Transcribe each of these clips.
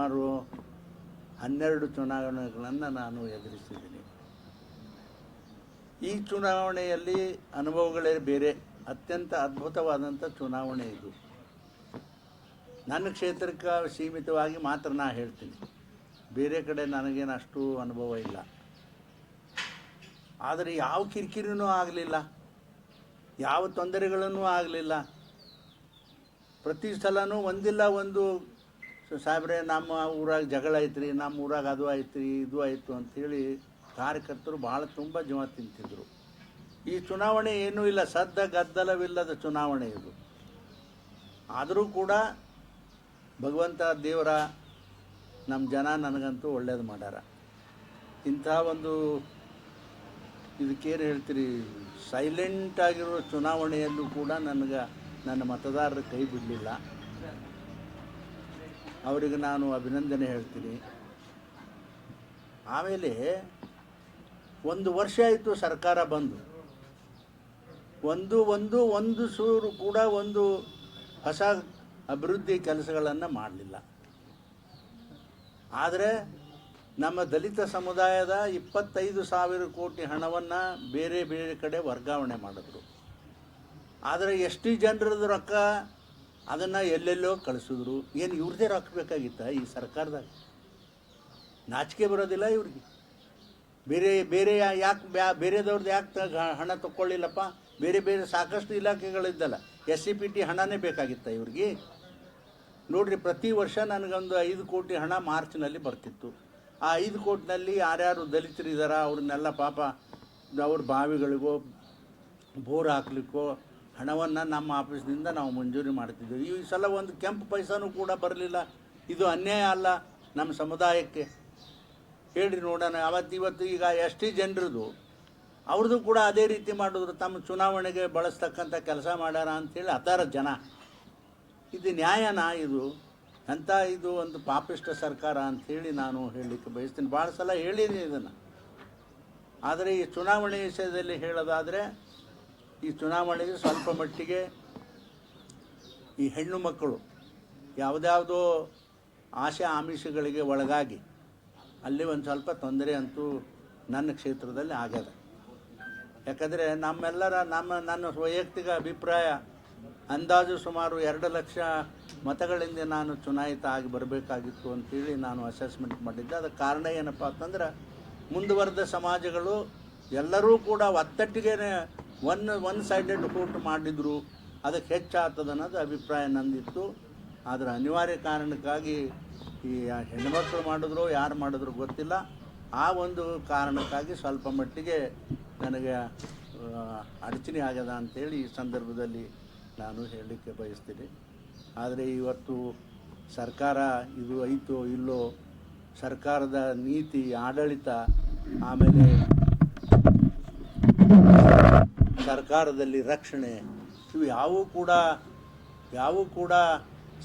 ಸುಮಾರು 12 ಚುನಾವಣೆಗಳನ್ನು ನಾನು ಎದುರಿಸಿದ್ದೀನಿ. ಈ ಚುನಾವಣೆಯಲ್ಲಿ ಅನುಭವಗಳೇ ಬೇರೆ. ಅತ್ಯಂತ ಅದ್ಭುತವಾದಂಥ ಚುನಾವಣೆ ಇದು. ನನ್ನ ಕ್ಷೇತ್ರಕ್ಕೆ ಸೀಮಿತವಾಗಿ ಮಾತ್ರ ನಾನು ಹೇಳ್ತೀನಿ, ಬೇರೆ ಕಡೆ ನನಗೇನು ಅಷ್ಟು ಅನುಭವ ಇಲ್ಲ. ಆದರೆ ಯಾವ ಕಿರಿಕಿರಿನೂ ಆಗಲಿಲ್ಲ, ಯಾವ ತೊಂದರೆಗಳೂ ಆಗಲಿಲ್ಲ. ಪ್ರತಿ ಸಲನೂ ಒಂದಿಲ್ಲ ಒಂದು ಸಾಹೇಬ್ರೆ ನಮ್ಮ ಊರಾಗ ಜಗಳ ಐತ್ರಿ, ನಮ್ಮ ಊರಾಗ ಅದು ಐತ್ರಿ, ಇದು ಆಯಿತು ಅಂಥೇಳಿ ಕಾರ್ಯಕರ್ತರು ಭಾಳ ತುಂಬ ಜೀವ ತಿಂತಿದ್ರು. ಈ ಚುನಾವಣೆ ಏನೂ ಇಲ್ಲ, ಸದ್ದ ಗದ್ದಲವಿಲ್ಲದ ಚುನಾವಣೆ ಇದು. ಆದರೂ ಕೂಡ ಭಗವಂತ ದೇವರ ನಮ್ಮ ಜನ ನನಗಂತೂ ಒಳ್ಳೇದು ಮಾಡ್ಯಾರ. ಇಂಥ ಒಂದು ಇದಕ್ಕೇನು ಹೇಳ್ತೀರಿ, ಸೈಲೆಂಟಾಗಿರೋ ಚುನಾವಣೆಯಲ್ಲೂ ಕೂಡ ನನ್ನ ಮತದಾರರ ಕೈ ಬಿಡಲಿಲ್ಲ. ಅವರಿಗೆ ನಾನು ಅಭಿನಂದನೆ ಹೇಳ್ತೀನಿ. ಆಮೇಲೆ 1 ವರ್ಷ ಆಯಿತು ಸರ್ಕಾರ ಬಂದು, ಒಂದು ಸೂರು ಕೂಡ ಒಂದು ಹೊಸ ಅಭಿವೃದ್ಧಿ ಕೆಲಸಗಳನ್ನು ಮಾಡಲಿಲ್ಲ. ಆದರೆ ನಮ್ಮ ದಲಿತ ಸಮುದಾಯದ 25,000 ಕೋಟಿ ಹಣವನ್ನು ಬೇರೆ ಬೇರೆ ಕಡೆ ವರ್ಗಾವಣೆ ಮಾಡಿದ್ರು. ಆದರೆ ಎಷ್ಟು ಜನರದ್ದು ರೊಕ್ಕ ಅದನ್ನು ಎಲ್ಲೆಲ್ಲೋ ಕಳಿಸಿದ್ರು. ಏನು ಇವ್ರದ್ದೇ ರೊಕ್ಕ ಬೇಕಾಗಿತ್ತ ಈ ಸರ್ಕಾರದಾಗ? ನಾಚಿಕೆ ಬರೋದಿಲ್ಲ ಇವ್ರಿಗೆ? ಬೇರೆ ಯಾಕೆ ಬೇರೆದವ್ರದ್ದು ಯಾಕೆ ಹಣ ತಗೊಳ್ಳಿಲ್ಲಪ್ಪ? ಬೇರೆ ಬೇರೆ ಸಾಕಷ್ಟು ಇಲಾಖೆಗಳಿದ್ದಲ್ಲ, SCPT ಹಣನೇ ಬೇಕಾಗಿತ್ತ ಇವ್ರಿಗೆ? ನೋಡಿರಿ, ಪ್ರತಿ ವರ್ಷ ನನಗೊಂದು 5 ಕೋಟಿ ಹಣ ಮಾರ್ಚ್ನಲ್ಲಿ ಬರ್ತಿತ್ತು. ಆ 5 ಕೋಟಿನಲ್ಲಿ ಯಾರ್ಯಾರು ದಲಿತರಿದ್ದಾರ ಅವ್ರನ್ನೆಲ್ಲ ಪಾಪ ಅವ್ರ ಬಾವಿಗಳಿಗೋ ಬೋರ್ ಹಾಕ್ಲಿಕ್ಕೋ ಹಣವನ್ನು ನಮ್ಮ ಆಫೀಸ್ನಿಂದ ನಾವು ಮಂಜೂರಿ ಮಾಡ್ತಿದ್ದೀವಿ. ಈ ಸಲ ಒಂದು ಕೆಂಪು ಪೈಸಾನೂ ಕೂಡ ಬರಲಿಲ್ಲ. ಇದು ಅನ್ಯಾಯ ಅಲ್ಲ ನಮ್ಮ ಸಮುದಾಯಕ್ಕೆ? ಹೇಳ್ರಿ ನೋಡೋಣ. ಇವತ್ತು ಈಗ ಎಷ್ಟೇ ಜನರದು ಅವ್ರದ್ದು ಕೂಡ ಅದೇ ರೀತಿ ಮಾಡಿದ್ರು, ತಮ್ಮ ಚುನಾವಣೆಗೆ ಬಳಸ್ತಕ್ಕಂಥ ಕೆಲಸ ಮಾಡ್ಯಾರ ಅಂಥೇಳಿ ಹತ್ತಾರ ಜನ. ಇದು ನ್ಯಾಯನಾ? ಇದು ಒಂದು ಪಾಪಿಷ್ಟ ಸರ್ಕಾರ ಅಂಥೇಳಿ ನಾನು ಹೇಳಲಿಕ್ಕೆ ಬಯಸ್ತೀನಿ. ಭಾಳ ಸಲ ಹೇಳಿದ್ದೀನಿ ಇದನ್ನು. ಆದರೆ ಈ ಚುನಾವಣೆ ವಿಷಯದಲ್ಲಿ ಹೇಳೋದಾದರೆ, ಈ ಚುನಾವಣೆಗೆ ಸ್ವಲ್ಪ ಮಟ್ಟಿಗೆ ಈ ಹೆಣ್ಣು ಮಕ್ಕಳು ಯಾವುದ್ಯಾವುದೋ ಆಶೆ ಆಮಿಷಗಳಿಗೆ ಒಳಗಾಗಿ ಅಲ್ಲಿ ಒಂದು ಸ್ವಲ್ಪ ತೊಂದರೆ ಅಂತೂ ನನ್ನ ಕ್ಷೇತ್ರದಲ್ಲಿ ಆಗ್ಯದ. ಯಾಕಂದರೆ ನನ್ನ ವೈಯಕ್ತಿಕ ಅಭಿಪ್ರಾಯ, ಅಂದಾಜು ಸುಮಾರು 2 ಲಕ್ಷ ಮತಗಳಿಂದ ನಾನು ಚುನಾಯಿತ ಆಗಿ ಬರಬೇಕಾಗಿತ್ತು ಅಂಥೇಳಿ ನಾನು ಅಸೆಸ್ಮೆಂಟ್ ಮಾಡಿದ್ದೆ. ಅದಕ್ಕೆ ಕಾರಣ ಏನಪ್ಪ ಅಂತಂದ್ರೆ, ಮುಂದುವರೆದ ಸಮಾಜಗಳು ಎಲ್ಲರೂ ಕೂಡ ಒತ್ತಟ್ಟಿಗೆ ಒನ್ ಸೈಡೆಡ್ ವೋಟ್ ಮಾಡಿದ್ರು, ಅದಕ್ಕೆ ಹೆಚ್ಚಾಗ್ತದೆ ಅನ್ನೋದು ಅಭಿಪ್ರಾಯ ನಂದಿತ್ತು. ಆದರೆ ಅನಿವಾರ್ಯ ಕಾರಣಕ್ಕಾಗಿ ಈ ಹೆಣ್ಮಕ್ಳು ಮಾಡಿದ್ರು ಯಾರು ಮಾಡಿದ್ರು ಗೊತ್ತಿಲ್ಲ, ಆ ಒಂದು ಕಾರಣಕ್ಕಾಗಿ ಸ್ವಲ್ಪ ಮಟ್ಟಿಗೆ ನನಗೆ ಅಡಚಣೆ ಆಗ್ಯದ ಅಂಥೇಳಿ ಈ ಸಂದರ್ಭದಲ್ಲಿ ನಾನು ಹೇಳಲಿಕ್ಕೆ ಬಯಸ್ತೀನಿ. ಆದರೆ ಇವತ್ತು ಸರ್ಕಾರ ಇದು ಐತೋ ಇಲ್ಲೋ, ಸರ್ಕಾರದ ನೀತಿ, ಆಡಳಿತ, ಆಮೇಲೆ ಸರ್ಕಾರದಲ್ಲಿ ರಕ್ಷಣೆ, ಇವು ಯಾವೂ ಕೂಡ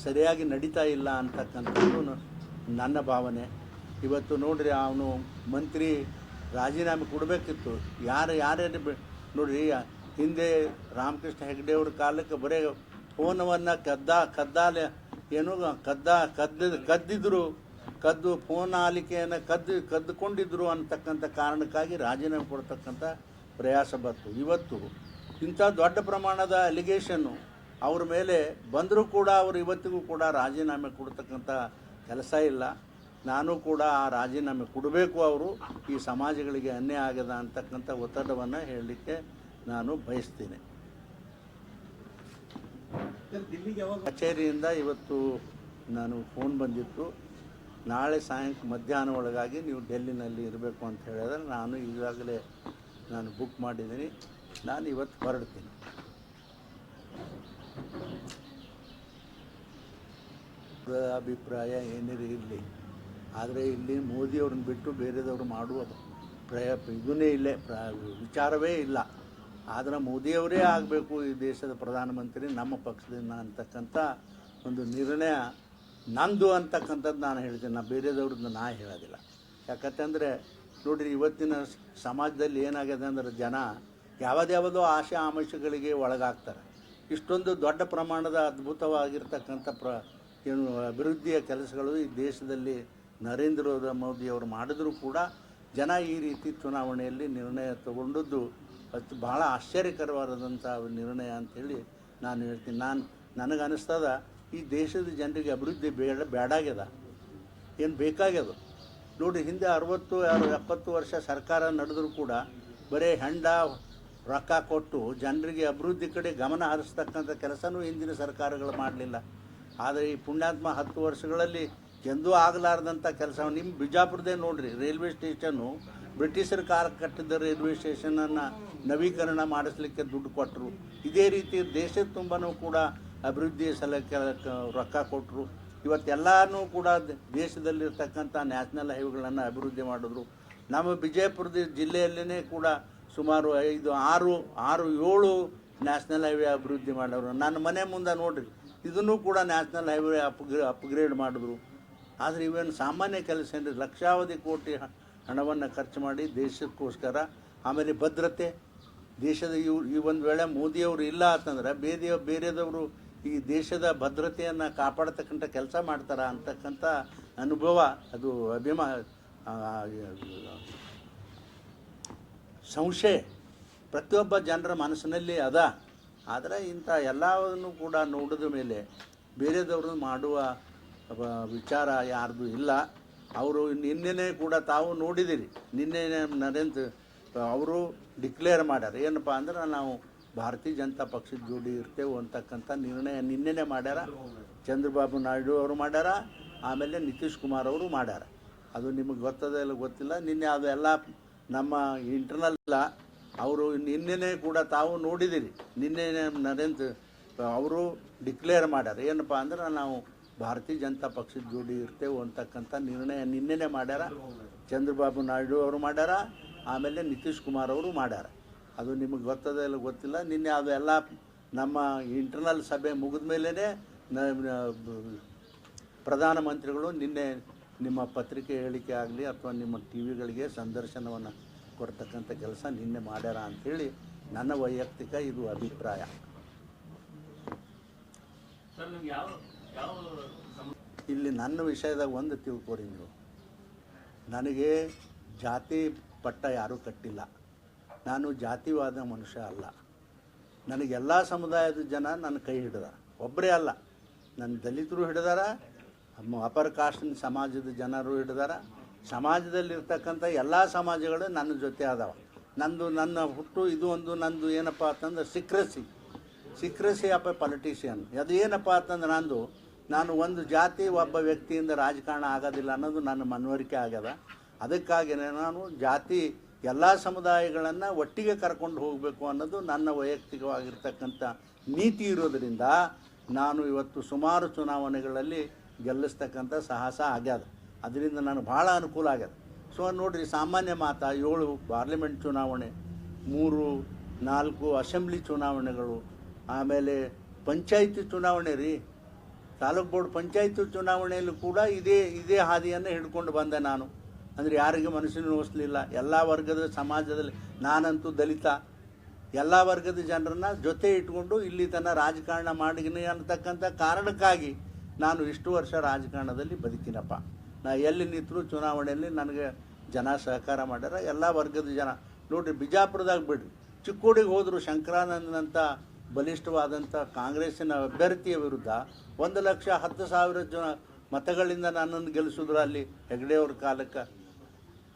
ಸರಿಯಾಗಿ ನಡೀತಾ ಇಲ್ಲ ಅಂತಕ್ಕಂಥದ್ದು ನನ್ನ ಭಾವನೆ. ಇವತ್ತು ನೋಡ್ರಿ, ಅವನು ಮಂತ್ರಿ ರಾಜೀನಾಮೆ ಕೊಡಬೇಕಿತ್ತು. ಯಾರೇನು ನೋಡ್ರಿ, ಹಿಂದೆ ರಾಮಕೃಷ್ಣ ಹೆಗಡೆ ಅವ್ರ ಕಾಲಕ್ಕೆ ಬರೀ ಫೋನವನ್ನು ಕದ್ದು ಫೋನ್ ಆಲಿಕೆಯನ್ನು ಕದ್ದುಕೊಂಡಿದ್ರು ಅಂತಕ್ಕಂಥ ಕಾರಣಕ್ಕಾಗಿ ರಾಜೀನಾಮೆ ಕೊಡ್ತಕ್ಕಂಥ ಪ್ರಯಾಸ ಬಂತು. ಇವತ್ತು ಇಂಥ ದೊಡ್ಡ ಪ್ರಮಾಣದ ಅಲಿಗೇಷನ್ನು ಅವ್ರ ಮೇಲೆ ಬಂದರೂ ಕೂಡ ಅವರು ಇವತ್ತಿಗೂ ಕೂಡ ರಾಜೀನಾಮೆ ಕೊಡ್ತಕ್ಕಂಥ ಕೆಲಸ ಇಲ್ಲ. ನಾನು ಕೂಡ ಆ ರಾಜೀನಾಮೆ ಕೊಡಬೇಕು, ಅವರು ಈ ಸಮಾಜಗಳಿಗೆ ಅನ್ಯಾಯ ಆಗದ ಅಂತಕ್ಕಂಥ ಒತ್ತಡವನ್ನು ಹೇಳಲಿಕ್ಕೆ ನಾನು ಬಯಸ್ತೀನಿ. ಕಚೇರಿಯಿಂದ ಇವತ್ತು ನಾನು ಫೋನ್ ಬಂದಿತ್ತು, ನಾಳೆ ಮಧ್ಯಾಹ್ನ ಒಳಗಾಗಿ ನೀವು ಡೆಲ್ಲಿನಲ್ಲಿ ಇರಬೇಕು ಅಂತ ಹೇಳಿದ್ರೆ, ನಾನು ಈಗಾಗಲೇ ಬುಕ್ ಮಾಡಿದ್ದೀನಿ. ನಾನು ಇವತ್ತು ಹೊರಡ್ತೀನಿ. ಅಭಿಪ್ರಾಯ ಏನಿದೆ ಇರಲಿ, ಆದರೆ ಇಲ್ಲಿ ಮೋದಿಯವ್ರನ್ನ ಬಿಟ್ಟು ಬೇರೆದವ್ರು ಮಾಡುವ ಇದನ್ನೇ ಇಲ್ಲೇ ವಿಚಾರವೇ ಇಲ್ಲ. ಆದರೆ ಮೋದಿಯವರೇ ಆಗಬೇಕು ಈ ದೇಶದ ಪ್ರಧಾನಮಂತ್ರಿ ನಮ್ಮ ಪಕ್ಷದಿಂದ ಅಂತಕ್ಕಂಥ ಒಂದು ನಿರ್ಣಯ ನಂದು ಅಂತಕ್ಕಂಥದ್ದು ನಾನು ಹೇಳ್ತೀನಿ. ನಾನು ಬೇರೆದವ್ರದ್ದು ನಾ ಹೇಳೋದಿಲ್ಲ. ಯಾಕಂತಂದರೆ ನೋಡಿರಿ, ಇವತ್ತಿನ ಸಮಾಜದಲ್ಲಿ ಏನಾಗಿದೆ ಅಂದರೆ, ಜನ ಯಾವುದ್ಯಾವುದೋ ಆಶೆ ಆಮಿಷಗಳಿಗೆ ಒಳಗಾಗ್ತಾರೆ. ಇಷ್ಟೊಂದು ದೊಡ್ಡ ಪ್ರಮಾಣದ ಅದ್ಭುತವಾಗಿರ್ತಕ್ಕಂಥ ಏನು ಅಭಿವೃದ್ಧಿಯ ಕೆಲಸಗಳು ಈ ದೇಶದಲ್ಲಿ ನರೇಂದ್ರ ಮೋದಿಯವರು ಮಾಡಿದರೂ ಕೂಡ ಜನ ಈ ರೀತಿ ಚುನಾವಣೆಯಲ್ಲಿ ನಿರ್ಣಯ ತಗೊಂಡದ್ದು ಅದು ಭಾಳ ಆಶ್ಚರ್ಯಕರವಾದಂಥ ನಿರ್ಣಯ ಅಂಥೇಳಿ ನಾನು ಹೇಳ್ತೀನಿ. ನನಗನ್ನಿಸ್ತದ ಈ ದೇಶದ ಜನರಿಗೆ ಅಭಿವೃದ್ಧಿ ಬೇಡಾಗ್ಯದ, ಏನು ಬೇಕಾಗ್ಯದ. ನೋಡಿ, ಹಿಂದೆ 60-70 ವರ್ಷ ಸರ್ಕಾರ ನಡೆದರೂ ಕೂಡ ಬರೀ ಹೆಂಡ ರೊಕ್ಕ ಕೊಟ್ಟು ಜನರಿಗೆ ಅಭಿವೃದ್ಧಿ ಕಡೆ ಗಮನ ಹರಿಸ್ತಕ್ಕಂಥ ಕೆಲಸನೂ ಹಿಂದಿನ ಸರ್ಕಾರಗಳು ಮಾಡಲಿಲ್ಲ. ಆದರೆ ಈ ಪುಣ್ಯಾತ್ಮ 10 ವರ್ಷಗಳಲ್ಲಿ ಎಂದೂ ಆಗಲಾರ್ದಂಥ ಕೆಲಸ ನಿಮ್ಮ ಬಿಜಾಪುರದೇ ನೋಡಿರಿ, ರೈಲ್ವೆ ಸ್ಟೇಷನ್ನು ಬ್ರಿಟಿಷರ ಕಾಲ ಕಟ್ಟಿದ್ದ ರೈಲ್ವೆ ಸ್ಟೇಷನನ್ನು ನವೀಕರಣ ಮಾಡಿಸ್ಲಿಕ್ಕೆ ದುಡ್ಡು ಕೊಟ್ಟರು. ಇದೇ ರೀತಿ ದೇಶದ ತುಂಬನೂ ಕೂಡ ಅಭಿವೃದ್ಧಿ ಸಲಕ್ಕೆ ರೊಕ್ಕ ಕೊಟ್ಟರು. ಇವತ್ತೆಲ್ಲನೂ ಕೂಡ ದೇಶದಲ್ಲಿರ್ತಕ್ಕಂಥ ನ್ಯಾಷನಲ್ ಹೈವೇಗಳನ್ನು ಅಭಿವೃದ್ಧಿ ಮಾಡಿದ್ರು. ನಮ್ಮ ವಿಜಯಪುರದ ಜಿಲ್ಲೆಯಲ್ಲೇ ಕೂಡ ಸುಮಾರು 6-7 ನ್ಯಾಷನಲ್ ಹೈವೇ ಅಭಿವೃದ್ಧಿ ಮಾಡೋರು. ನನ್ನ ಮನೆ ಮುಂದೆ ನೋಡಿರಿ, ಇದನ್ನು ಕೂಡ ನ್ಯಾಷನಲ್ ಹೈವೇ ಅಪ್ಗ್ರೇಡ್ ಮಾಡಿದ್ರು. ಆದರೆ ಇವೇನು ಸಾಮಾನ್ಯ ಕೆಲಸ ಏನ್ರಿ? ಲಕ್ಷಾವಧಿ ಕೋಟಿ ಹಣವನ್ನು ಖರ್ಚು ಮಾಡಿ ದೇಶಕ್ಕೋಸ್ಕರ. ಆಮೇಲೆ ಭದ್ರತೆ, ದೇಶದ ಈ ಒಂದು ವೇಳೆ ಮೋದಿಯವರು ಇಲ್ಲ ಅಂತಂದ್ರೆ ಬೇರೆದವರು ಈ ದೇಶದ ಭದ್ರತೆಯನ್ನು ಕಾಪಾಡ್ತಕ್ಕಂಥ ಕೆಲಸ ಮಾಡ್ತಾರ ಅಂತಕ್ಕಂಥ ಅನುಭವ, ಅದು ಸಂಶಯ ಪ್ರತಿಯೊಬ್ಬ ಜನರ ಮನಸ್ಸಿನಲ್ಲಿ ಅದ. ಆದರೆ ಇಂಥ ಎಲ್ಲವನ್ನು ಕೂಡ ನೋಡಿದ ಮೇಲೆ ಬೇರೆದವರು ಮಾಡುವ ವಿಚಾರ ಯಾರ್ದು ಇಲ್ಲ. ಅವರು ನಿನ್ನೆ ಕೂಡ ತಾವು ನೋಡಿದಿರಿ, ನಿನ್ನೆ ನರೇಂದ್ರ ಅವರು ಡಿಕ್ಲೇರ್ ಮಾಡ್ಯಾರ ಏನಪ್ಪ ಅಂದ್ರೆ ನಾವು ಭಾರತೀಯ ಜನತಾ ಪಕ್ಷದ ಜೋಡಿ ಇರ್ತೇವೆ ಅಂತಕ್ಕಂಥ ನಿರ್ಣಯ ನಿನ್ನೆನೇ ಮಾಡ್ಯಾರ. ಚಂದ್ರಬಾಬು ನಾಯ್ಡು ಅವರು ಮಾಡ್ಯಾರ, ಆಮೇಲೆ ನಿತೀಶ್ ಕುಮಾರ್ ಅವರು ಮಾಡ್ಯಾರ. ಅದು ನಿಮಗೆ ಗೊತ್ತದ ಇಲ್ಲ ಗೊತ್ತಿಲ್ಲ. ನಿನ್ನೆ ಅದೆಲ್ಲ ನಮ್ಮ ಇಂಟರ್ನಲ್ ಇಲ್ಲ. ಅವರು ನಿನ್ನೆ ಕೂಡ ತಾವು ನೋಡಿದಿರಿ, ನಿನ್ನೆ ನರೇಂದ್ರ ಅವರು ಡಿಕ್ಲೇರ್ ಮಾಡ್ಯಾರ ಏನಪ್ಪ ಅಂದ್ರೆ ನಾವು ಭಾರತೀಯ ಜನತಾ ಪಕ್ಷದ ಜೋಡಿ ಇರ್ತೇವೆ ಅಂತಕ್ಕಂಥ ನಿರ್ಣಯ ನಿನ್ನೆನೇ ಮಾಡ್ಯಾರ. ಚಂದ್ರಬಾಬು ನಾಯ್ಡು ಅವರು ಮಾಡ್ಯಾರ, ಆಮೇಲೆ ನಿತೀಶ್ ಕುಮಾರ್ ಅವರು ಮಾಡ್ಯಾರ. ಅದು ನಿಮಗೆ ಗೊತ್ತದ ಇಲ್ಲ ಗೊತ್ತಿಲ್ಲ. ನಿನ್ನೆ ಅದೆಲ್ಲ ನಮ್ಮ ಇಂಟರ್ನಲ್ ಸಭೆ ಮುಗಿದ ಮೇಲೇ ಪ್ರಧಾನಮಂತ್ರಿಗಳು ನಿನ್ನೆ ನಿಮ್ಮ ಪತ್ರಿಕೆ ಹೇಳಿಕೆ ಆಗಲಿ ಅಥವಾ ನಿಮ್ಮ ಟಿ ವಿಗಳಿಗೆ ಸಂದರ್ಶನವನ್ನು ಕೊಡ್ತಕ್ಕಂಥ ಕೆಲಸ ನಿನ್ನೆ ಮಾಡ್ಯಾರ ಅಂಥೇಳಿ ನನ್ನ ವೈಯಕ್ತಿಕ ಇದು ಅಭಿಪ್ರಾಯ. ಇಲ್ಲಿ ನನ್ನ ವಿಷಯದಾಗ ಒಂದು ತಿಳ್ಕೊರಿ ನೀವು, ನನಗೆ ಜಾತಿ ಪಟ್ಟ ಯಾರೂ ಕಟ್ಟಿಲ್ಲ. ನಾನು ಜಾತಿವಾದ ಮನುಷ್ಯ ಅಲ್ಲ. ನನಗೆಲ್ಲ ಸಮುದಾಯದ ಜನ ನನ್ನ ಕೈ ಹಿಡಿದಾರ, ಒಬ್ಬರೇ ಅಲ್ಲ. ನನ್ನ ದಲಿತರು ಹಿಡಿದಾರ, ಅಪರ ಕಾಸ್ಟಿನ ಸಮಾಜದ ಜನರು ಹಿಡಿದಾರ. ಸಮಾಜದಲ್ಲಿರ್ತಕ್ಕಂಥ ಎಲ್ಲ ಸಮಾಜಗಳು ನನ್ನ ಜೊತೆ ಅದಾವ. ನನ್ನ ಹುಟ್ಟು ಇದು ಒಂದು ನಂದು ಏನಪ್ಪ ಅಂತಂದ್ರೆ ಸಿಕ್ರೆಸಿ ಆಫ್ ಎ ಪೊಲಿಟಿಷಿಯನ್. ಅದು ಏನಪ್ಪ ಅಂತಂದ್ರೆ ನಾನು ಒಂದು ಜಾತಿ ಒಬ್ಬ ವ್ಯಕ್ತಿಯಿಂದ ರಾಜಕಾರಣ ಆಗೋದಿಲ್ಲ ಅನ್ನೋದು ನನ್ನ ಮನವರಿಕೆ ಆಗ್ಯದ. ಅದಕ್ಕಾಗಿ ನಾನು ಜಾತಿ ಎಲ್ಲ ಸಮುದಾಯಗಳನ್ನು ಒಟ್ಟಿಗೆ ಕರ್ಕೊಂಡು ಹೋಗಬೇಕು ಅನ್ನೋದು ನನ್ನ ವೈಯಕ್ತಿಕವಾಗಿರ್ತಕ್ಕಂಥ ನೀತಿ ಇರೋದರಿಂದ ನಾನು ಇವತ್ತು ಸುಮಾರು ಚುನಾವಣೆಗಳಲ್ಲಿ ಗೆಲ್ಲಿಸ್ತಕ್ಕಂಥ ಸಾಹಸ ಆಗ್ಯದ. ಅದರಿಂದ ನನಗೆ ಭಾಳ ಅನುಕೂಲ ಆಗ್ಯದ. ಸೊ ನೋಡಿರಿ, ಸಾಮಾನ್ಯ ಮಾತಾ 7 ಪಾರ್ಲಿಮೆಂಟ್ ಚುನಾವಣೆ, 3-4 ಅಸೆಂಬ್ಲಿ ಚುನಾವಣೆಗಳು, ಆಮೇಲೆ ಪಂಚಾಯಿತಿ ಚುನಾವಣೆ ರೀ, ತಾಲೂಕು ಬೋರ್ಡ್ ಪಂಚಾಯಿತಿ ಚುನಾವಣೆಯಲ್ಲೂ ಕೂಡ ಇದೇ ಹಾದಿಯನ್ನು ಹಿಡ್ಕೊಂಡು ಬಂದೆ ನಾನು. ಅಂದರೆ ಯಾರಿಗೆ ಮನಸ್ಸಿನ ನೋಯಿಸಲಿಲ್ಲ. ಎಲ್ಲ ವರ್ಗದ ಸಮಾಜದಲ್ಲಿ, ನಾನಂತೂ ದಲಿತ, ಎಲ್ಲ ವರ್ಗದ ಜನರನ್ನ ಜೊತೆ ಇಟ್ಕೊಂಡು ಇಲ್ಲಿ ತನಕ ರಾಜಕಾರಣ ಮಾಡಿದ್ದೀನಿ ಅನ್ನತಕ್ಕಂಥ ಕಾರಣಕ್ಕಾಗಿ ನಾನು ಇಷ್ಟು ವರ್ಷ ರಾಜಕಾರಣದಲ್ಲಿ ಬದುಕಿನಪ್ಪ. ನಾ ಎಲ್ಲಿ ನಿಂತರೂ ಚುನಾವಣೆಯಲ್ಲಿ ನನಗೆ ಜನ ಸಹಕಾರ ಮಾಡ್ಯಾರ, ಎಲ್ಲ ವರ್ಗದ ಜನ. ನೋಡಿರಿ, ಬಿಜಾಪುರದಾಗ ಬಿಡ್ರಿ, ಚಿಕ್ಕೋಡಿಗೆ ಹೋದರು ಶಂಕರಾನಂದನಂಥ ಬಲಿಷ್ಠವಾದಂಥ ಕಾಂಗ್ರೆಸ್ಸಿನ ಅಭ್ಯರ್ಥಿಯ ವಿರುದ್ಧ 1,10,000 ಮತಗಳಿಂದ ನನ್ನನ್ನು ಗೆಲ್ಲಿಸಿದ್ರು ಅಲ್ಲಿ ಹೆಗ್ಡೆಯವ್ರ ಕಾಲಕ್ಕೆ.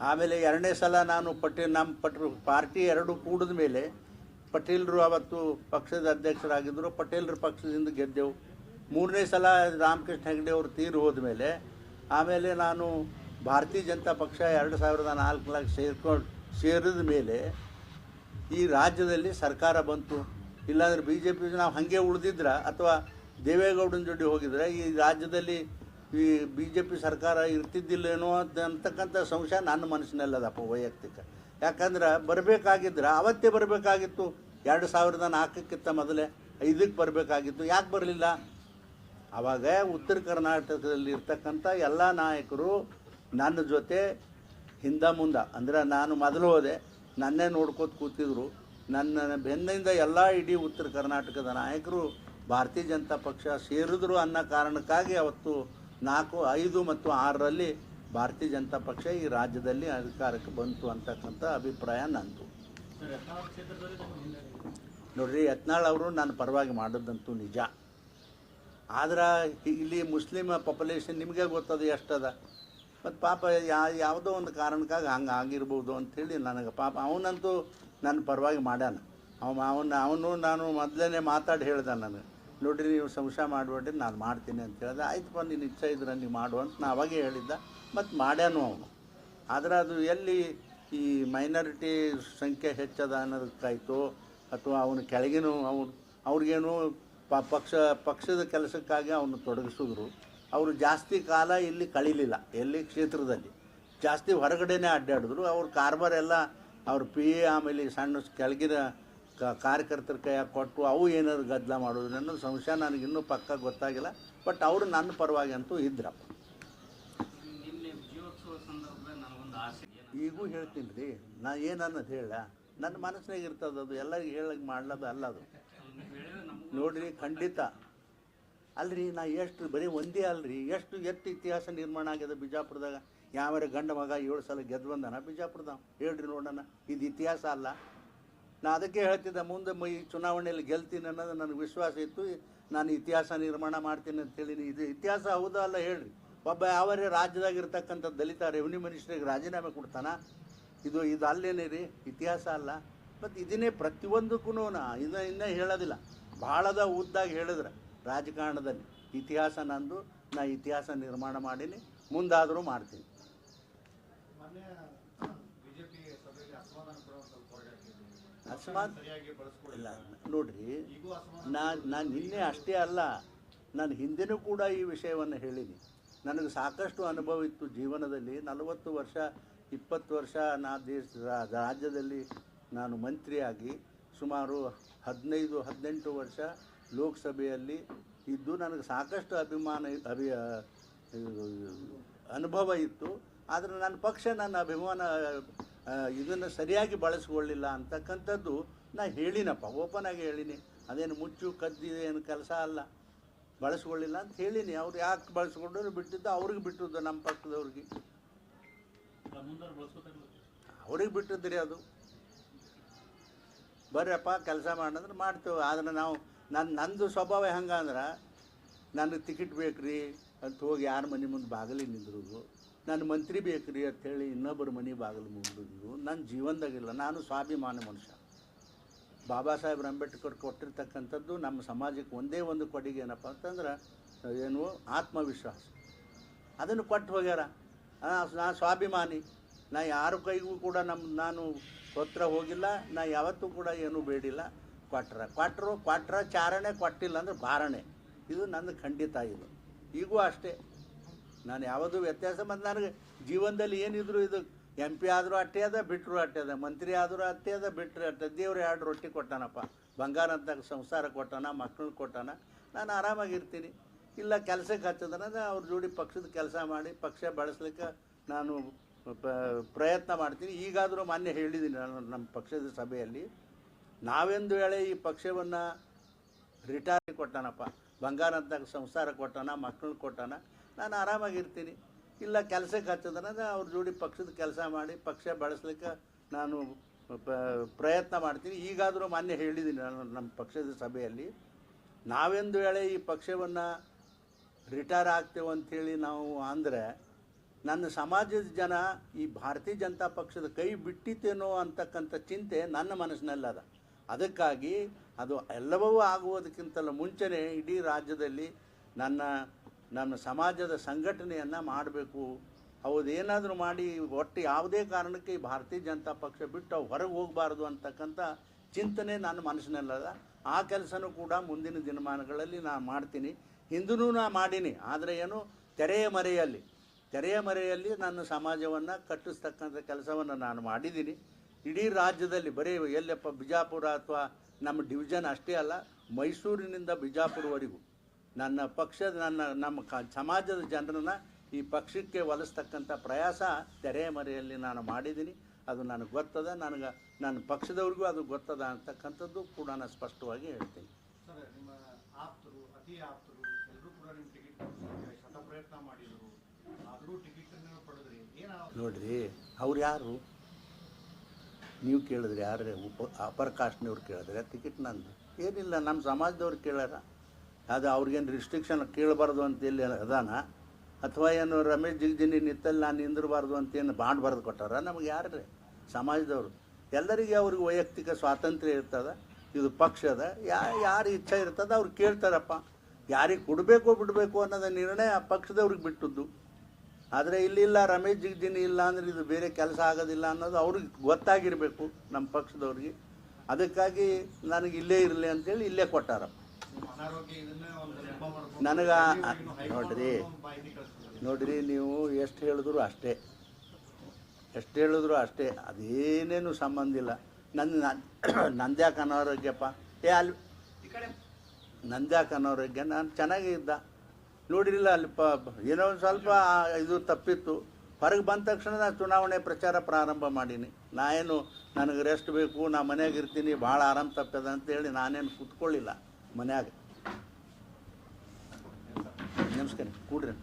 ಆಮೇಲೆ 2ನೇ ಸಲ ನಾನು ಪಾರ್ಟಿ 2 ಕೂಡಿದ ಮೇಲೆ ಪಟೇಲರು ಅವತ್ತು ಪಕ್ಷದ ಅಧ್ಯಕ್ಷರಾಗಿದ್ದರು, ಪಟೇಲರ ಪಕ್ಷದಿಂದ ಗೆದ್ದೆವು. 3ನೇ ಸಲ ರಾಮಕೃಷ್ಣ ಹೆಗ್ಡೆ ಅವರು ತೀರು ಹೋದ ಮೇಲೆ ಆಮೇಲೆ ನಾನು ಭಾರತೀಯ ಜನತಾ ಪಕ್ಷ 2004 ಸೇರಿದ ಮೇಲೆ ಈ ರಾಜ್ಯದಲ್ಲಿ ಸರ್ಕಾರ ಬಂತು. ಇಲ್ಲಾಂದ್ರೆ BJP ನಾವು ಹಾಗೆ ಉಳಿದಿದ್ರೆ ಅಥವಾ ದೇವೇಗೌಡನ ಜೊತೆ ಹೋಗಿದ್ರೆ ಈ ರಾಜ್ಯದಲ್ಲಿ ಈ BJP ಸರ್ಕಾರ ಇರ್ತಿದ್ದಿಲ್ಲೇನೋ ಅಂತಕ್ಕಂಥ ಸಂಶಯ ನನ್ನ ಮನಸ್ಸಿನಲ್ಲದಪ್ಪ ವೈಯಕ್ತಿಕ. ಯಾಕಂದ್ರೆ ಬರಬೇಕಾಗಿದ್ರೆ ಅವತ್ತೇ ಬರಬೇಕಾಗಿತ್ತು. 2004ಕ್ಕಿಂತ ಮೊದಲೇ 5ಕ್ಕೆ ಬರಬೇಕಾಗಿತ್ತು. ಯಾಕೆ ಬರಲಿಲ್ಲ? ಆವಾಗ ಉತ್ತರ ಕರ್ನಾಟಕದಲ್ಲಿ ಇರ್ತಕ್ಕಂಥ ಎಲ್ಲ ನಾಯಕರು ನನ್ನ ಜೊತೆ ಹಿಂದೆ ಮುಂದೆ, ಅಂದರೆ ನಾನು ಮೊದಲು ಹೋದೆ, ನನ್ನೇ ನೋಡ್ಕೋತ ಕೂತಿದ್ರು. ನನ್ನ ಬೆನ್ನಿಂದ ಎಲ್ಲ ಇಡೀ ಉತ್ತರ ಕರ್ನಾಟಕದ ನಾಯಕರು ಭಾರತೀಯ ಜನತಾ ಪಕ್ಷ ಸೇರಿದ್ರು ಅನ್ನೋ ಕಾರಣಕ್ಕಾಗಿ ಅವತ್ತು 4, 5 ಮತ್ತು 6ರಲ್ಲಿ ಭಾರತೀಯ ಜನತಾ ಪಕ್ಷ ಈ ರಾಜ್ಯದಲ್ಲಿ ಅಧಿಕಾರಕ್ಕೆ ಬಂತು ಅಂತಕ್ಕಂಥ ಅಭಿಪ್ರಾಯ ನಂದು. ನೋಡ್ರಿ, ಯತ್ನಾಳ್ ಅವರು ನನ್ನ ಪರವಾಗಿ ಮಾಡೋದಂತೂ ನಿಜ. ಆದ್ರೆ ಇಲ್ಲಿ ಮುಸ್ಲಿಮ್ ಪಾಪ್ಯುಲೇಷನ್ ನಿಮಗೆ ಗೊತ್ತದ ಎಷ್ಟದ, ಮತ್ತು ಪಾಪ ಯಾವುದೋ ಒಂದು ಕಾರಣಕ್ಕಾಗಿ ಹಂಗೆ ಆಗಿರ್ಬೋದು ಅಂಥೇಳಿ ನನಗೆ ಪಾಪ ಅವನಂತೂ ನನ್ನ ಪರವಾಗಿ ಮಾಡ್ಯಾನ. ಅವನು ನಾನು ಮೊದಲೇ ಮಾತಾಡಿ ಹೇಳ್ದೆ ನನಗೆ, ನೋಡ್ರಿ ನೀವು ಸಂಶಯ ಮಾಡಬೇಡ್ರಿ ನಾನು ಮಾಡ್ತೀನಿ ಅಂತ ಹೇಳಿದೆ. ಆಯ್ತಪ್ಪ ನೀನು ಇಚ್ಛೆ ಇದ್ರೆ ನೀವು ಮಾಡು ಅಂತ ನಾ ಅವಾಗೇ ಹೇಳಿದ್ದ, ಮತ್ತು ಮಾಡ್ಯಾನು ಅವನು. ಆದರೆ ಅದು ಎಲ್ಲಿ ಈ ಮೈನಾರಿಟಿ ಸಂಖ್ಯೆ ಹೆಚ್ಚದ ಅನ್ನೋದಕ್ಕಾಯ್ತು ಅಥವಾ ಅವನ ಕೆಳಗಿನೂ ಅವ್ರಿಗೇನು ಪಕ್ಷದ ಕೆಲಸಕ್ಕಾಗಿ ಅವನು ತೊಡಗಿಸಿದ್ರು. ಅವರು ಜಾಸ್ತಿ ಕಾಲ ಇಲ್ಲಿ ಕಳೀಲಿಲ್ಲ, ಎಲ್ಲಿ ಕ್ಷೇತ್ರದಲ್ಲಿ ಜಾಸ್ತಿ ಹೊರಗಡೆನೇ ಅಡ್ಡಾಡಿದ್ರು. ಅವ್ರ ಕಾರ್ಬಾರ್ ಎಲ್ಲ ಅವ್ರ PA ಆಮೇಲೆ ಸಣ್ಣ ಕೆಳಗಿನ ಕಾರ್ಯಕರ್ತರ ಕೈಯಾಗ ಕೊಟ್ಟು ಅವು ಏನಾದ್ರು ಗದ್ದಲ ಮಾಡೋದು ಅನ್ನೋದು ಸಂಶಯ ನನಗಿನ್ನೂ ಪಕ್ಕ ಗೊತ್ತಾಗಿಲ್ಲ. ಬಟ್ ಅವರು ನನ್ನ ಪರವಾಗಿ ಅಂತೂ ಇದ್ರಪ್ಪ. ಈಗೂ ಹೇಳ್ತೀನಿ ರೀ, ನಾ ಏನನ್ನೋದು ಹೇಳ ನನ್ನ ಮನಸ್ಸಿನಾಗ ಇರ್ತದೆ, ಅದು ಎಲ್ಲರಿಗೂ ಹೇಳಕ್ಕೆ ಮಾಡ್ಲದು ಅಲ್ಲ ಅದು. ನೋಡ್ರಿ, ಖಂಡಿತ ಅಲ್ರಿ, ನಾ ಎಷ್ಟು ಬರೀ ಒಂದೇ ಅಲ್ರಿ, ಎಷ್ಟು ಇತಿಹಾಸ ನಿರ್ಮಾಣ ಆಗ್ಯದ ಬಿಜಾಪುರದಾಗ. ಯಾವ್ಯಾರ ಗಂಡ ಮಗ 7 ಸಲ ಗೆದ್ದು ಬಂದಾನ ಬಿಜಾಪುರದಾಗ, ಹೇಳ್ರಿ ನೋಡೋಣ. ಇದು ಇತಿಹಾಸ ಅಲ್ಲ. ನಾ ಅದಕ್ಕೆ ಹೇಳ್ತಿದ್ದೆ, ಮುಂದೆ ಈ ಚುನಾವಣೆಯಲ್ಲಿ ಗೆಲ್ತೀನಿ ಅನ್ನೋದು ನನಗೆ ವಿಶ್ವಾಸ ಇತ್ತು. ನಾನು ಇತಿಹಾಸ ನಿರ್ಮಾಣ ಮಾಡ್ತೀನಿ ಅಂತೇಳಿ. ಇದು ಇತಿಹಾಸ ಹೌದಾ ಅಲ್ಲ ಹೇಳ್ರಿ? ಒಬ್ಬ ಯಾವರೇ ರಾಜ್ಯದಾಗ ಇರ್ತಕ್ಕಂಥ ದಲಿತ ರೆವಿನ್ಯೂ ಮಿನಿಸ್ಟ್ರಿಗೆ ರಾಜೀನಾಮೆ ಕೊಡ್ತಾನ? ಇದು ಅಲ್ಲೇನೇ ರೀ, ಇತಿಹಾಸ ಅಲ್ಲ. ಮತ್ತು ಇದನ್ನೇ ಪ್ರತಿಯೊಂದಕ್ಕೂ ಇನ್ನೂ ಹೇಳೋದಿಲ್ಲ, ಭಾಳದ ಉದ್ದಾಗಿ ಹೇಳಿದ್ರೆ ರಾಜಕಾರಣದಲ್ಲಿ ಇತಿಹಾಸ ನಂದು, ನಾ ಇತಿಹಾಸ ನಿರ್ಮಾಣ ಮಾಡೀನಿ, ಮುಂದಾದರೂ ಮಾಡ್ತೀನಿ. ಅಸಮಾಧಾನ ಇಲ್ಲ ನೋಡ್ರಿ, ನಾನು ನಿನ್ನೆ ಅಷ್ಟೇ ಅಲ್ಲ, ನಾನು ಹಿಂದೆನೂ ಕೂಡ ಈ ವಿಷಯವನ್ನು ಹೇಳಿನಿ. ನನಗೆ ಸಾಕಷ್ಟು ಅನುಭವ ಇತ್ತು ಜೀವನದಲ್ಲಿ. 40 ವರ್ಷ 20 ವರ್ಷ ರಾಜ್ಯದಲ್ಲಿ ನಾನು ಮಂತ್ರಿಯಾಗಿ ಸುಮಾರು 15-18 ವರ್ಷ ಲೋಕಸಭೆಯಲ್ಲಿ ಇದ್ದು ನನಗೆ ಸಾಕಷ್ಟು ಅನುಭವ ಇತ್ತು. ಆದರೆ ನನ್ನ ಪಕ್ಷ ನನ್ನ ಅಭಿಮಾನ ಇದನ್ನು ಸರಿಯಾಗಿ ಬಳಸ್ಕೊಳ್ಳಿಲ್ಲ ಅಂತಕ್ಕಂಥದ್ದು ನಾ ಹೇಳಿನಪ್ಪ, ಓಪನ್ ಆಗಿ ಹೇಳಿನಿ. ಅದೇನು ಮುಚ್ಚು ಕದ್ದಿದೆ ಏನು ಕೆಲಸ ಅಲ್ಲ, ಬಳಸ್ಕೊಳ್ಳಿಲ್ಲ ಅಂತ ಹೇಳಿನಿ. ಅವ್ರು ಯಾಕೆ ಬಳಸ್ಕೊಂಡ್ರು ಬಿಟ್ಟಿದ್ದು ಅವ್ರಿಗೆ ಬಿಟ್ಟಿದ್ದು, ನಮ್ಮ ಪಕ್ಷದವ್ರಿಗೆ ಅವ್ರಿಗೆ ಬಿಟ್ಟಿದ್ರಿ. ಅದು ಬರ್ರಪ್ಪ ಕೆಲಸ ಮಾಡಂದ್ರೆ ಮಾಡ್ತೇವೆ. ಆದರೆ ನಾವು ನಂದು ಸ್ವಭಾವ ಹೆಂಗಂದ್ರೆ, ನನಗೆ ಟಿಕೆಟ್ ಬೇಕ್ರಿ ಅಂತ ಹೋಗಿ ಯಾರ ಮನೆ ಮುಂದೆ ಬಾಗಿಲಿಗೆ ನಿಂದ್ರೋದು, ನನ್ನ ಮಂತ್ರಿ ಬೇಕ್ರಿ ಅಂಥೇಳಿ ಇನ್ನೊಬ್ಬರ ಮನೆ ಬಾಗಿಲು ಮುಂದಿದ್ದು ನನ್ನ ಜೀವನದಾಗಿಲ್ಲ. ನಾನು ಸ್ವಾಭಿಮಾನ ಮನುಷ್ಯ. ಬಾಬಾ ಸಾಹೇಬ್ ಅಂಬೇಡ್ಕರ್ ಕೊಟ್ಟಿರ್ತಕ್ಕಂಥದ್ದು ನಮ್ಮ ಸಮಾಜಕ್ಕೆ ಒಂದೇ ಒಂದು ಕೊಡುಗೆ ಏನಪ್ಪ ಅಂತಂದ್ರೆ ಏನು, ಆತ್ಮವಿಶ್ವಾಸ. ಅದನ್ನು ಕೊಟ್ಟು ಹೋಗ್ಯಾರ. ನಾನು ಸ್ವಾಭಿಮಾನಿ. ನಾ ಯಾರ ಕೈಗೂ ಕೂಡ ನಾನು ಪತ್ರ ಹೋಗಿಲ್ಲ. ನಾ ಯಾವತ್ತೂ ಕೂಡ ಏನೂ ಬೇಡಿಲ್ಲ. ಕೊಟ್ರ ಚಾರಣೆ, ಕೊಟ್ಟಿಲ್ಲ ಅಂದ್ರೆ ಬಾರಣೆ. ಇದು ನನ್ನ ಖಂಡಿತ. ಇದು ಈಗೂ ಅಷ್ಟೇ. ನಾನು ಯಾವುದೂ ವ್ಯತ್ಯಾಸ, ಮತ್ತು ನನಗೆ ಜೀವನದಲ್ಲಿ ಏನಿದ್ರು ಇದು MP ಆದರೂ ಅಟ್ಟೆ ಅದ, ಬಿಟ್ಟರು ಅಟ್ಟೆ ಅದ, ಮಂತ್ರಿ ಆದರೂ ಅಟ್ಟೆ ಅದ, ಬಿಟ್ಟರೆ ಅಟ್ಟೆ. ದೇವ್ರು 2 ರೊಟ್ಟಿ ಕೊಟ್ಟಾನಪ್ಪ, ಬಂಗಾರ ಅಂತ ಸಂಸಾರ ಕೊಟ್ಟಾನ, ಮಕ್ಕಳು ಕೊಟ್ಟಾನ, ನಾನು ಆರಾಮಾಗಿರ್ತೀನಿ. ಇಲ್ಲ ಕೆಲಸಕ್ಕೆ ಹಚ್ಚದ್ರೆ ಅವ್ರ ಜೋಡಿ ಪಕ್ಷದ ಕೆಲಸ ಮಾಡಿ ಪಕ್ಷ ಬೆಳೆಸ್ಲಿಕ್ಕೆ ನಾನು ಪ್ರಯತ್ನ ಮಾಡ್ತೀನಿ. ಈಗಾದರೂ ಮೊನ್ನೆ ಹೇಳಿದ್ದೀನಿ ನಾನು ನಮ್ಮ ಪಕ್ಷದ ಸಭೆಯಲ್ಲಿ, ನಾವೆಂದು ವೇಳೆ ಈ ಪಕ್ಷವನ್ನು ರಿಟೈರ್ ಕೊಟ್ಟಾನಪ್ಪ, ಬಂಗಾರ ಅಂತ ಸಂಸಾರ ಕೊಟ್ಟಾನ, ಮಕ್ಕಳು ಕೊಟ್ಟಾನ, ನಾನು ಆರಾಮಾಗಿರ್ತೀನಿ. ಇಲ್ಲ ಕೆಲಸಕ್ಕೆ ಹಚ್ಚೋದನ್ನ ಅವ್ರ ಜೋಡಿ ಪಕ್ಷದ ಕೆಲಸ ಮಾಡಿ ಪಕ್ಷ ಬೆಳೆಸ್ಲಿಕ್ಕೆ ನಾನು ಪ್ರಯತ್ನ ಮಾಡ್ತೀನಿ. ಈಗಾದರೂ ಮೊನ್ನೆ ಹೇಳಿದ್ದೀನಿ ನಾನು ನಮ್ಮ ಪಕ್ಷದ ಸಭೆಯಲ್ಲಿ, ನಾವೆಂದು ವೇಳೆ ಈ ಪಕ್ಷವನ್ನು ರಿಟೈರ್ ಆಗ್ತೇವೆ ಅಂಥೇಳಿ ನಾವು ಅಂದರೆ ನನ್ನ ಸಮಾಜದ ಜನ ಈ ಭಾರತೀಯ ಜನತಾ ಪಕ್ಷದ ಕೈ ಬಿಟ್ಟಿತ್ತೇನೋ ಅಂತಕ್ಕಂಥ ಚಿಂತೆ ನನ್ನ ಮನಸ್ಸಿನಲ್ಲದ. ಅದಕ್ಕಾಗಿ ಅದು ಎಲ್ಲವೂ ಆಗುವುದಕ್ಕಿಂತಲೂ ಮುಂಚೆನೇ ಇಡೀ ರಾಜ್ಯದಲ್ಲಿ ನಮ್ಮ ಸಮಾಜದ ಸಂಘಟನೆಯನ್ನು ಮಾಡಬೇಕು. ಹೌದೇನಾದರೂ ಮಾಡಿ ಒಟ್ಟು ಯಾವುದೇ ಕಾರಣಕ್ಕೆ ಈ ಭಾರತೀಯ ಜನತಾ ಪಕ್ಷ ಬಿಟ್ಟು ಅವು ಹೊರಗೆ ಹೋಗಬಾರ್ದು ಅಂತಕ್ಕಂಥ ಚಿಂತನೆ ನನ್ನ ಮನಸ್ಸಿನಲ್ಲದ. ಆ ಕೆಲಸನೂ ಕೂಡ ಮುಂದಿನ ದಿನಮಾನಗಳಲ್ಲಿ ನಾನು ಮಾಡ್ತೀನಿ. ಹಿಂದೂ ನಾ ಮಾಡೀನಿ. ಆದರೆ ಏನು, ತೆರೆಯ ಮರೆಯಲ್ಲಿ ನನ್ನ ಸಮಾಜವನ್ನು ಕಟ್ಟಿಸ್ತಕ್ಕಂಥ ಕೆಲಸವನ್ನು ನಾನು ಮಾಡಿದ್ದೀನಿ. ಇಡೀ ರಾಜ್ಯದಲ್ಲಿ ಬರೀ ಎಲ್ಲಪ್ಪ ಬಿಜಾಪುರ ಅಥವಾ ನಮ್ಮ ಡಿವಿಷನ್ ಅಷ್ಟೇ ಅಲ್ಲ, ಮೈಸೂರಿನಿಂದ ಬಿಜಾಪುರವರೆಗೂ ನನ್ನ ಪಕ್ಷದ ನಮ್ಮ ಸಮಾಜದ ಜನರನ್ನು ಈ ಪಕ್ಷಕ್ಕೆ ಒಲಿಸ್ತಕ್ಕಂಥ ಪ್ರಯಾಸ ತೆರೆಯ ಮರೆಯಲ್ಲಿ ನಾನು ಮಾಡಿದ್ದೀನಿ. ಅದು ನನಗೆ ಗೊತ್ತದ, ನನ್ನ ಪಕ್ಷದವ್ರಿಗೂ ಅದು ಗೊತ್ತದ ಅಂತಕ್ಕಂಥದ್ದು ಕೂಡ ನಾನು ಸ್ಪಷ್ಟವಾಗಿ ಹೇಳ್ತೀನಿ. ಆಪ್ತರು, ಅತಿ ಆಪ್ತರು ಎಲ್ಲರೂ ಕೂಡ ನಿಮ್ಮ ಟಿಕೆಟ್ ಶತ ಪ್ರಯತ್ನ ಮಾಡಿದರು, ಆದರೂ ಟಿಕೆಟ್ ಪಡೆದ್ರಿ. ನೋಡ್ರಿ, ಅವ್ರು ಯಾರು ನೀವು ಕೇಳಿದ್ರಿ? ಯಾರೇ ಅಪರ್ ಕಾಸ್ಟ್ನವ್ರು ಕೇಳಿದ್ರೆ ಟಿಕೆಟ್ ನಂದು ಏನಿಲ್ಲ, ನಮ್ಮ ಸಮಾಜದವ್ರು ಕೇಳ್ಯಾರ. ಅದು ಅವ್ರಿಗೇನು ರಿಸ್ಟ್ರಿಕ್ಷನ್ ಕೇಳಬಾರ್ದು ಅಂತೇಳಿ ಅದಾನ, ಅಥವಾ ಏನು ರಮೇಶ್ ಜಿಗಜಿನಿ ನಿತ್ತಲ್ಲಿ ನಾನು ನಿಂದಿರಬಾರ್ದು ಅಂತೇನು ಬಾಂಡ್ ಬರೆದು ಕೊಟ್ಟಾರ? ನಮಗೆ ಯಾರ್ರಿ? ಸಮಾಜದವರು ಎಲ್ಲರಿಗೆ ಅವ್ರಿಗೆ ವೈಯಕ್ತಿಕ ಸ್ವಾತಂತ್ರ್ಯ ಇರ್ತದೆ. ಇದು ಪಕ್ಷದ ಯಾರು ಇಚ್ಛೆ ಇರ್ತದೆ ಅವ್ರು ಕೇಳ್ತಾರಪ್ಪ. ಯಾರಿಗೆ ಕೊಡಬೇಕು ಬಿಡಬೇಕು ಅನ್ನೋದು ನಿರ್ಣಯ ಆ ಪಕ್ಷದವ್ರಿಗೆ ಬಿಟ್ಟದ್ದು. ಆದರೆ ಇಲ್ಲಿಲ್ಲ, ರಮೇಶ್ ಜಿಗಜಿನಿ ಇಲ್ಲ ಅಂದರೆ ಇದು ಬೇರೆ ಕೆಲಸ ಆಗೋದಿಲ್ಲ ಅನ್ನೋದು ಅವ್ರಿಗೆ ಗೊತ್ತಾಗಿರಬೇಕು ನಮ್ಮ ಪಕ್ಷದವ್ರಿಗೆ. ಅದಕ್ಕಾಗಿ ನನಗೆ ಇಲ್ಲೇ ಇರಲಿ ಅಂತೇಳಿ ಇಲ್ಲೇ ಕೊಟ್ಟಾರಪ್ಪ. ನನಗೆ ನೋಡ್ರಿ ನೀವು ಎಷ್ಟು ಹೇಳಿದ್ರು ಅಷ್ಟೇ, ಅದೇನೇನು ಸಂಬಂಧ ಇಲ್ಲ. ನಂದ್ಯಾಕೆ ಅನಾರೋಗ್ಯಪ್ಪ? ಅಲ್ಲಿ ನಂದ್ಯಾಕೆ ಅನಾರೋಗ್ಯ? ನಾನು ಚೆನ್ನಾಗೇ ಇದ್ದ. ನೋಡಿರಿಲ್ಲ ಅಲ್ಲಿ ಏನೋ ಒಂದು ಸ್ವಲ್ಪ ಇದು ತಪ್ಪಿತ್ತು. ಹೊರಗೆ ಬಂದ ತಕ್ಷಣ ನಾನು ಚುನಾವಣೆ ಪ್ರಚಾರ ಪ್ರಾರಂಭ ಮಾಡೀನಿ. ನನಗೆ ರೆಸ್ಟ್ ಬೇಕು, ನಾ ಮನ್ಯಾಗ ಇರ್ತೀನಿ, ಭಾಳ ಆರಾಮ ತಪ್ಪದ ಅಂತೇಳಿ ನಾನೇನು ಕೂತ್ಕೊಳ್ಳಿಲ್ಲ ಮನ್ಯಾಗ. ನಮಸ್ಕಾರ, ಕೂಡ್ರಿ.